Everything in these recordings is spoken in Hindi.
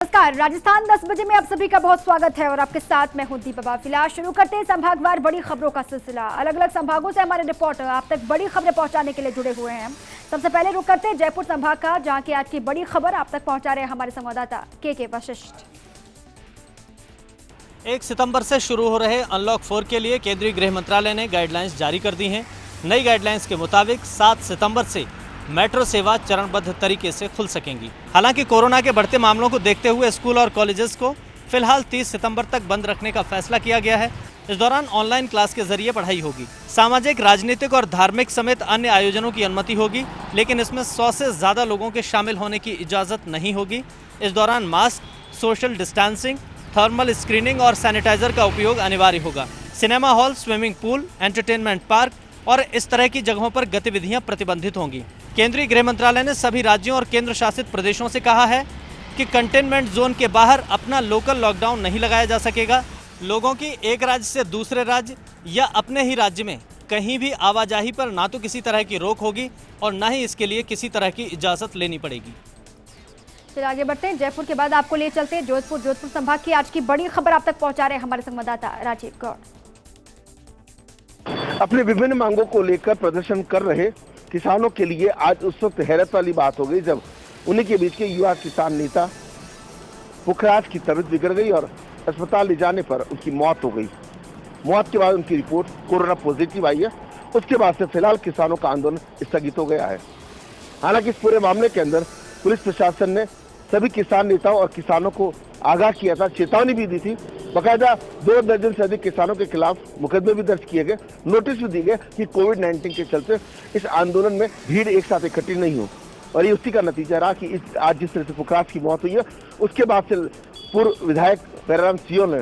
नमस्कार, राजस्थान 10 बजे में आप सभी का बहुत स्वागत है और आपके साथ मैं हूं दीपा। फिलहाल शुरू करते हैं संभागवार बड़ी खबरों का सिलसिला। अलग अलग संभागों से हमारे रिपोर्टर आप तक बड़ी खबरें पहुंचाने के लिए जुड़े हुए हैं। सबसे पहले रुक करते हैं जयपुर संभाग का, जहां की आज की बड़ी खबर आप तक पहुंचा रहे हैं हमारे संवाददाता के वशिष्ठ। 1 सितंबर से शुरू हो रहे अनलॉक 4 के लिए केंद्रीय गृह मंत्रालय ने गाइडलाइंस जारी कर दी हैं। नई गाइडलाइंस के मुताबिक 7 सितंबर से मेट्रो सेवा चरणबद्ध तरीके से खुल सकेंगी। हालांकि कोरोना के बढ़ते मामलों को देखते हुए स्कूल और कॉलेजेस को फिलहाल 30 सितंबर तक बंद रखने का फैसला किया गया है। इस दौरान ऑनलाइन क्लास के जरिए पढ़ाई होगी। सामाजिक, राजनीतिक और धार्मिक समेत अन्य आयोजनों की अनुमति होगी, लेकिन इसमें 100 से ज़्यादा लोगों के शामिल होने की इजाज़त नहीं होगी। इस दौरान mask, social distancing, thermal screening और सैनिटाइजर का उपयोग अनिवार्य होगा। Cinema hall, swimming pool, entertainment park और इस तरह की जगहों पर गतिविधियां प्रतिबंधित होंगी। केंद्रीय गृह मंत्रालय ने सभी राज्यों और केंद्र शासित प्रदेशों से कहा है कि कंटेनमेंट जोन के बाहर अपना लोकल लॉकडाउन नहीं लगाया जा सकेगा। लोगों की एक राज्य से दूसरे राज्य या अपने ही राज्य में कहीं भी आवाजाही पर ना तो किसी तरह की रोक होगी और ना ही इसके लिए किसी तरह की इजाज़त लेनी पड़ेगी। चलिए आगे बढ़ते हैं। जयपुर के बाद आपको ले चलते हैं जोधपुर संभाग की आज की बड़ी खबर आप तक पहुंचा रहे हैं हमारे संवाददाता राजीव गौड़। अपनी विभिन्न मांगों को लेकर प्रदर्शन कर रहे किसानों के लिए आज उस वक्त हैरत वाली बात हो गई जब उन्हीं के बीच के युवा किसान नेता पुखराज की तबीयत बिगड़ गई और अस्पताल ले जाने पर उनकी मौत हो गई। मौत के बाद उनकी रिपोर्ट कोरोना पॉजिटिव आई है। उसके बाद से फिलहाल किसानों का आंदोलन स्थगित हो गया है। हालांकि इस पूरे मामले के अंदर पुलिस प्रशासन ने सभी किसान नेताओं और किसानों को आगाह किया था, चेतावनी भी दी थी। बकायदा 2 दर्जन से अधिक किसानों के खिलाफ मुकदमे भी दर्ज किए गए, नोटिस भी दिए गए कि कोविड-19 के चलते इस आंदोलन में भीड़ एक साथ इकट्ठी नहीं हो। और ये उसी का नतीजा रहा कि आज जिस तरह से पुखराज की मौत हुई है, उसके बाद से पूर्व विधायक पैराराम सिंह ने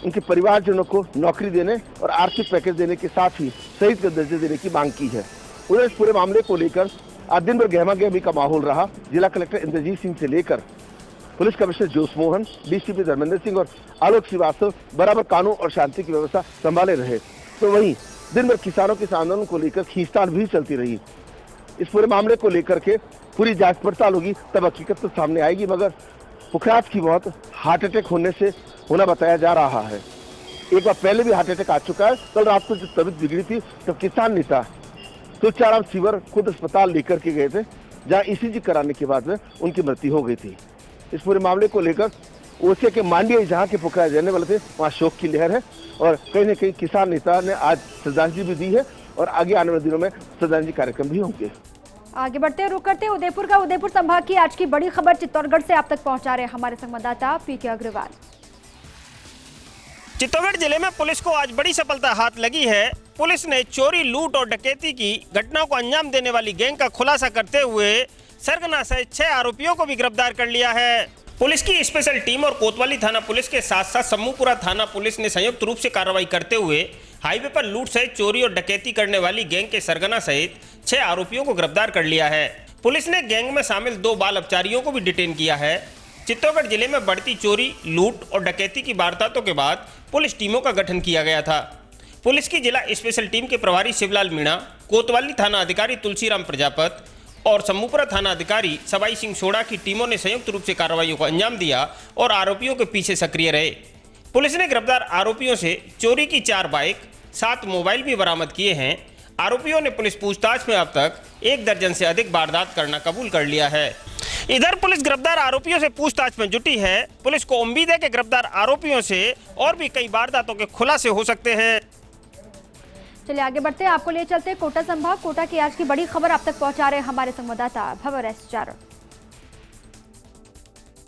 उनके परिवारजनों को नौकरी देने और आर्थिक पैकेज देने के साथ ही शहीद का दर्जा देने की मांग की है। उन्हें इस पूरे मामले को लेकर आज दिन भर गहमा गहमी का माहौल रहा। जिला कलेक्टर इंद्रजीत सिंह से लेकर पुलिस कमिश्नर जोश मोहन, डीसीपी धर्मेंद्र सिंह और आलोक श्रीवास्तव बराबर कानून और शांति की व्यवस्था संभाले रहे। तो वहीं दिन भर किसानों के आंदोलन को लेकर खींचतान भी चलती रही। इस पूरे मामले को लेकर के पूरी जांच पड़ताल होगी, तब हकीकत तो सामने आएगी। मगर पुखराज की मौत हार्ट अटैक होने से होना बताया जा रहा है। एक बार पहले भी हार्ट अटैक आ चुका है। कल रात को जब तबीयत बिगड़ी थी तब किसान नेता तुलसीराम सिवर खुद अस्पताल लेकर के गए थे, जहाँ ईसीजी कराने के बाद में उनकी मृत्यु हो गई थी। इस पूरे मामले को लेकर ओसिया के मांडिया जहाँ के पुखराज रहने वाले थे, वहाँ शोक की लहर है और कहीं न कहीं किसान नेता ने आज श्रद्धांजलि भी दी है और आगे आने वाले दिनों में श्रद्धांजलि कार्यक्रम भी होंगे। आगे बढ़ते हैं, रुक करते हैं उदयपुर संभाग की आज की बड़ी खबर चित्तौड़गढ़ से आप तक पहुंचा रहे हैं हमारे संवाददाता पीके अग्रवाल। चित्तौड़गढ़ जिले में पुलिस को आज बड़ी सफलता हाथ लगी है। पुलिस ने चोरी, लूट और डकैती की घटनाओं को अंजाम देने वाली गैंग का खुलासा करते हुए सरगना सहित 6 आरोपियों को भी गिरफ्तार कर लिया है। पुलिस की स्पेशल टीम और कोतवाली थाना पुलिस के साथ साथ सम्मूपुरा थाना पुलिस ने संयुक्त रूप से कार्रवाई करते हुए हाईवे पर लूट सहित चोरी और डकैती करने वाली गैंग के सरगना सहित 6 आरोपियों को गिरफ्तार कर लिया है। पुलिस ने गैंग में शामिल 2 बाल अपचारियों को भी डिटेन किया है। चित्तौड़गढ़ जिले में बढ़ती चोरी, लूट और डकैती की वारदातों के बाद पुलिस टीमों का गठन किया गया था। पुलिस की जिला स्पेशल टीम के प्रभारी शिवलाल मीणा, कोतवाली थाना अधिकारी तुलसीराम प्रजापत और सम्मूपुरा थाना अधिकारी सवाई सिंह सोड़ा की टीमों ने संयुक्त रूप से कार्रवाइयों को अंजाम दिया और आरोपियों के पीछे सक्रिय रहे। पुलिस ने गिरफ्तार आरोपियों से चोरी की 4 बाइक, 7 मोबाइल भी बरामद किए हैं। आरोपियों ने पुलिस पूछताछ में अब तक 1 दर्जन से अधिक वारदात करना कबूल कर लिया है। इधर पुलिस गिरफ्तार आरोपियों से पूछताछ में जुटी है। पुलिस को उम्मीद है कि गिरफ्तार आरोपियों से और भी कई वारदातों के खुलासे हो सकते हैं। चलिए आगे बढ़ते हैं, आपको ले चलते हैं कोटा संभाग। कोटा की आज की बड़ी खबर आप तक पहुंचा रहे हैं हमारे संवाददाता भवर एस चारण।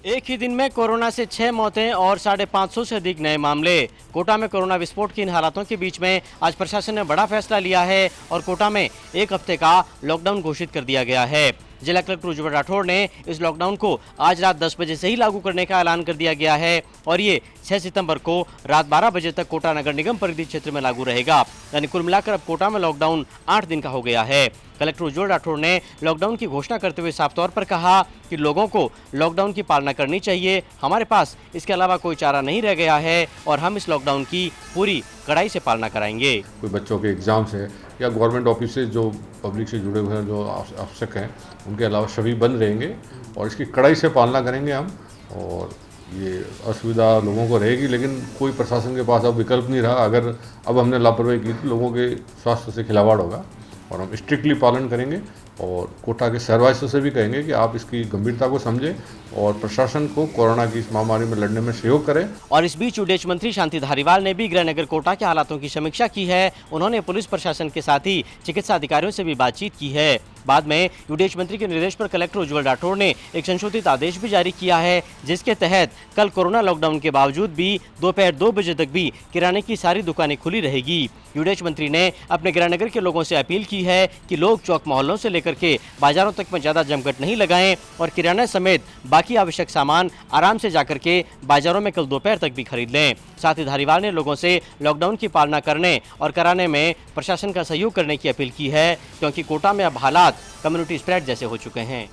एक ही दिन में कोरोना से 6 मौतें और 550 से अधिक नए मामले। कोटा में कोरोना विस्फोट की इन हालातों के बीच में आज प्रशासन ने बड़ा फैसला लिया है और कोटा में 1 हफ्ते का लॉकडाउन घोषित कर दिया गया है। जिला कलेक्टर उज्ज्वल राठौड़ ने इस लॉकडाउन को आज रात 10 बजे से ही लागू करने का ऐलान कर दिया गया है और ये 6 सितंबर को रात 12 बजे तक कोटा नगर निगम परिधि क्षेत्र में लागू रहेगा। यानी कुल मिलाकर अब कोटा में लॉकडाउन 8 दिन का हो गया है। कलेक्टर उज्ज्वल राठौड़ ने लॉकडाउन की घोषणा करते हुए साफ तौर पर कहा कि लोगों को लॉकडाउन की पालना करनी चाहिए। हमारे पास इसके अलावा कोई चारा नहीं रह गया है और हम इस लॉकडाउन की पूरी कड़ाई से पालना कराएंगे। कोई बच्चों के एग्जाम्स है या गवर्नमेंट ऑफिस से जो पब्लिक से जुड़े हुए हैं जो आवश्यक हैं, उनके अलावा सभी बंद रहेंगे और इसकी कड़ाई से पालना करेंगे हम। और ये असुविधा लोगों को रहेगी, लेकिन कोई प्रशासन के पास अब विकल्प नहीं रहा। अगर अब हमने लापरवाही की तो लोगों के स्वास्थ्य से खिलवाड़ होगा और हम स्ट्रिक्टली पालन करेंगे और कोटा के शहरवासियों से भी कहेंगे कि आप इसकी गंभीरता को समझें और प्रशासन को कोरोना की इस महामारी में लड़ने में सहयोग करें। और इस बीच उद्देश मंत्री शांति धारीवाल ने भी गृहनगर कोटा के हालातों की समीक्षा की है। उन्होंने पुलिस प्रशासन के साथ ही चिकित्सा अधिकारियों से भी बातचीत की है। बाद में विदेश मंत्री के निर्देश पर कलेक्टर उज्जवल राठौड़ ने एक संशोधित आदेश भी जारी किया है, जिसके तहत कल कोरोना लॉकडाउन के बावजूद भी दोपहर 2 बजे तक भी किराने की सारी दुकानें खुली रहेगी। विदेश मंत्री ने अपने गृहनगर के लोगों से अपील की है कि लोग चौक मोहल्लों से लेकर के बाजारों तक में ज्यादा जमघट नहीं लगाएं और किराना समेत बाकी आवश्यक सामान आराम से जाकर के बाजारों में कल दोपहर तक भी खरीद लें। साथ ही धारीवाल ने लोगों से लॉकडाउन की पालना करने और कराने में प्रशासन का सहयोग करने की अपील की है, क्योंकि कोटा में अब हालात कम्युनिटी स्प्रेड जैसे हो चुके हैं।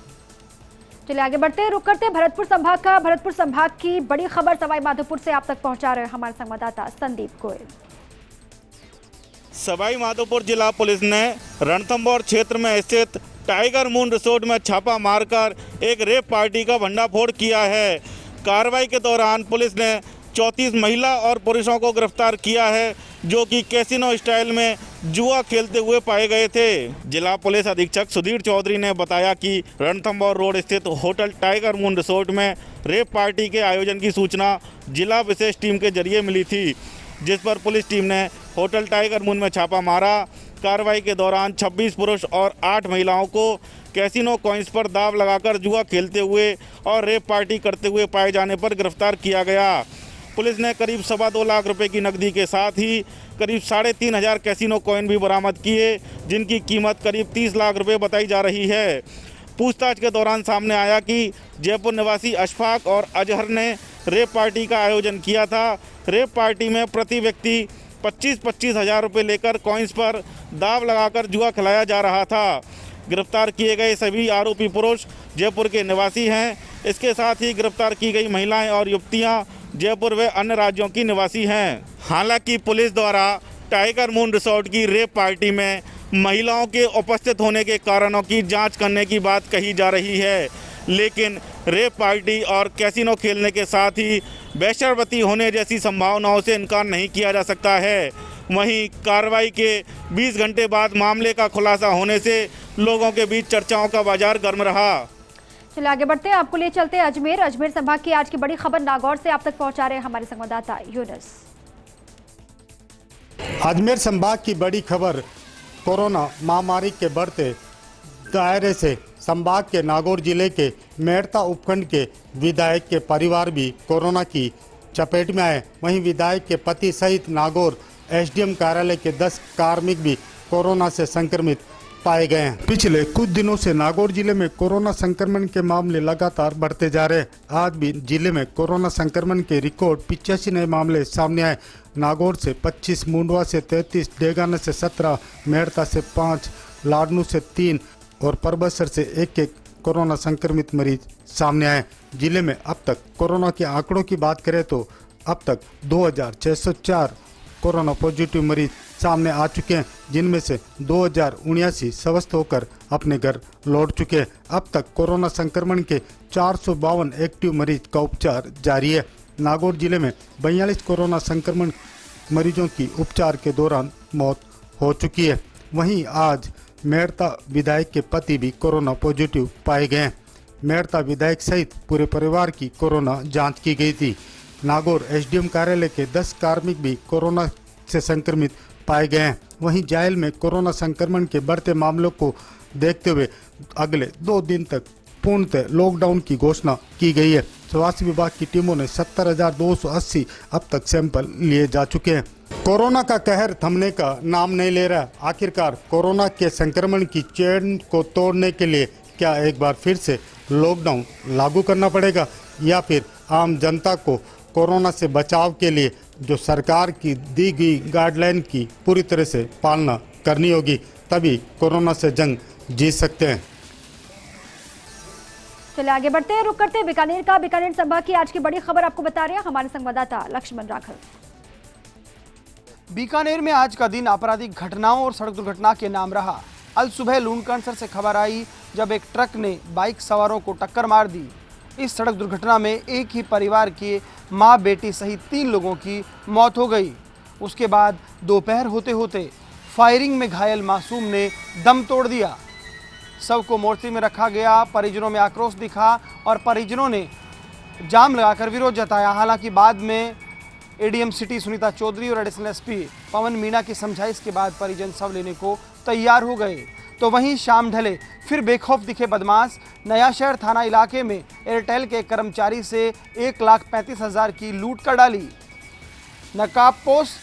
चलिए आगे बढ़ते हैं, रुक करते हैं भरतपुर संभाग का। भरतपुर संभाग की बड़ी खबर सवाई माधोपुर से आप तक पहुंचा रहे हैं हमारे संवाददाता संदीप गोयल। सवाई माधोपुर जिला पुलिस ने रणथंभौर क्षेत्र में स्थित टाइगर मून रिसोर्ट में छापा मारकर एक रेप पार्टी का भंडाफोड़ किया है। कार्रवाई के दौरान पुलिस ने 34 महिला और पुरुषों को गिरफ्तार किया है, जो कि कैसीनो स्टाइल में जुआ खेलते हुए पाए गए थे। जिला पुलिस अधीक्षक सुधीर चौधरी ने बताया कि रणथंभौर रोड स्थित होटल टाइगर मून रिसोर्ट में रेप पार्टी के आयोजन की सूचना जिला विशेष टीम के जरिए मिली थी, जिस पर पुलिस टीम ने होटल टाइगर मून में छापा मारा। कार्रवाई के दौरान 26 पुरुष और 8 महिलाओं को कैसीनो कॉइन्स पर दाव लगाकर जुआ खेलते हुए और रेप पार्टी करते हुए पाए जाने पर गिरफ्तार किया गया। पुलिस ने करीब 2.25 लाख रुपए की नकदी के साथ ही करीब 3,500 कैसीनो कॉइन भी बरामद किए, जिनकी कीमत करीब 30 लाख रुपए बताई जा रही है। पूछताछ के दौरान सामने आया कि जयपुर निवासी अशफाक और अजहर ने रेप पार्टी का आयोजन किया था। रेप पार्टी में प्रति व्यक्ति 25-25 हज़ार रुपये लेकर कॉइन्स पर दाव लगाकर जुआ खिलाया जा रहा था। गिरफ्तार किए गए सभी आरोपी पुरुष जयपुर के निवासी हैं। इसके साथ ही गिरफ्तार की गई महिलाएं और युवतियां जयपुर व अन्य राज्यों की निवासी हैं। हालांकि पुलिस द्वारा टाइगर मून रिसोर्ट की रेप पार्टी में महिलाओं के उपस्थित होने के कारणों की जांच करने की बात कही जा रही है, लेकिन रेप पार्टी और कैसीनो खेलने के साथ ही वेश्यावृत्ति होने जैसी संभावनाओं से इनकार नहीं किया जा सकता है। वहीं कार्रवाई के 20 घंटे बाद मामले का खुलासा होने से लोगों के बीच चर्चाओं का बाजार गर्म रहा। चलिए आगे बढ़ते हैं, आपको ले चलते हैं अजमेर संभाग की आज की बड़ी खबर नागौर से आप तक पहुंचा रहे हैं हमारे संवाददाता यूनुस। अजमेर संभाग की बड़ी खबर कोरोना महामारी के बढ़ते दायरे से संभाग के नागौर जिले के मेड़ता उपखंड के विधायक के परिवार भी कोरोना की चपेट में आए। वहीं विधायक के पति सहित नागौर एसडीएम कार्यालय के 10 कार्मिक भी कोरोना से संक्रमित पाए गए हैं। पिछले कुछ दिनों से नागौर जिले में कोरोना संक्रमण के मामले लगातार बढ़ते जा रहे हैं। आज भी जिले में कोरोना संक्रमण के रिकॉर्ड 85 नए मामले सामने आए। नागौर से 25, मुंडवा से 33, डेगाना से 17, मेड़ता से 5, लाडनू से 3 और परबसर से 1 कोरोना संक्रमित मरीज सामने आए। जिले में अब तक कोरोना के आंकड़ों की बात करें तो अब तक 2604 कोरोना पॉजिटिव मरीज सामने आ चुके हैं, जिनमें से 2079 स्वस्थ होकर अपने घर लौट चुके हैं। अब तक कोरोना संक्रमण के 452 एक्टिव मरीज का उपचार जारी है। नागौर जिले में 42 कोरोना संक्रमण मरीजों की उपचार के दौरान मौत हो चुकी है। वहीं आज मेड़ता विधायक के पति भी कोरोना पॉजिटिव पाए गए हैं। मेड़ता विधायक सहित पूरे परिवार की कोरोना जांच की गई थी। नागौर एसडीएम कार्यालय के 10 कार्मिक भी कोरोना से संक्रमित पाए गए हैं। वहीं जायल में कोरोना संक्रमण के बढ़ते मामलों को देखते हुए अगले 2 दिन तक पूर्णतः लॉकडाउन की घोषणा की गई है। स्वास्थ्य विभाग की टीमों ने 70,280 अब तक सैंपल लिए जा चुके हैं। कोरोना का कहर थमने का नाम नहीं ले रहा। आखिरकार कोरोना के संक्रमण की चेन को तोड़ने के लिए क्या एक बार फिर से लॉकडाउन लागू करना पड़ेगा या फिर आम जनता को कोरोना से बचाव के लिए जो सरकार की दी गई गाइडलाइन की पूरी तरह से पालना करनी होगी, तभी कोरोना से जंग जीत सकते हैं। चलिए आगे बढ़ते हैं, रुक करते हैं बीकानेर का। बीकानेर संभाग की आज की बड़ी खबर आपको बता रहे हैं हमारे संवाददाता लक्ष्मण राघव। बीकानेर में आज का दिन आपराधिक घटनाओं और सड़क दुर्घटना के नाम रहा। अल सुबह लूणकरसर से खबर आई जब एक ट्रक ने बाइक सवारों को टक्कर मार दी। इस सड़क दुर्घटना में एक ही परिवार के मां बेटी सहित 3 लोगों की मौत हो गई। उसके बाद दोपहर होते होते फायरिंग में घायल मासूम ने दम तोड़ दिया। शव को मोर्चे में रखा गया। परिजनों में आक्रोश दिखा और परिजनों ने जाम लगाकर विरोध जताया। हालांकि बाद में एडीएम सिटी सुनीता चौधरी और एडिशनल एसपी पवन मीणा की समझाइश के बाद परिजन शव लेने को तैयार हो गए। तो वहीं शाम ढले फिर बेखौफ दिखे बदमाश। नया शहर थाना इलाके में एयरटेल के कर्मचारी से 1,35,000 की लूट कर डाली। नकाबपोश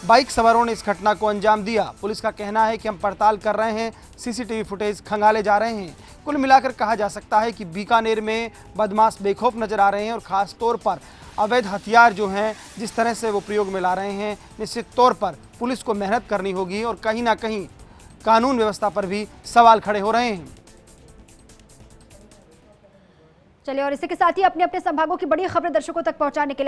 बाइक सवारों ने इस घटना को अंजाम दिया। पुलिस का कहना है कि हम पड़ताल कर रहे हैं, सीसीटीवी फुटेज खंगाले जा रहे हैं। कुल मिलाकर कहा जा सकता है कि बीकानेर में बदमाश बेखौफ नजर आ रहे हैं और खास तौर पर अवैध हथियार जो हैं जिस तरह से वो प्रयोग में ला रहे हैं, निश्चित तौर पर पुलिस को मेहनत करनी होगी और कहीं ना कहीं कानून व्यवस्था पर भी सवाल खड़े हो रहे हैं। चलिए और इसी के साथ ही अपने अपने संभागों की बड़ी खबरें दर्शकों तक पहुंचाने के लिए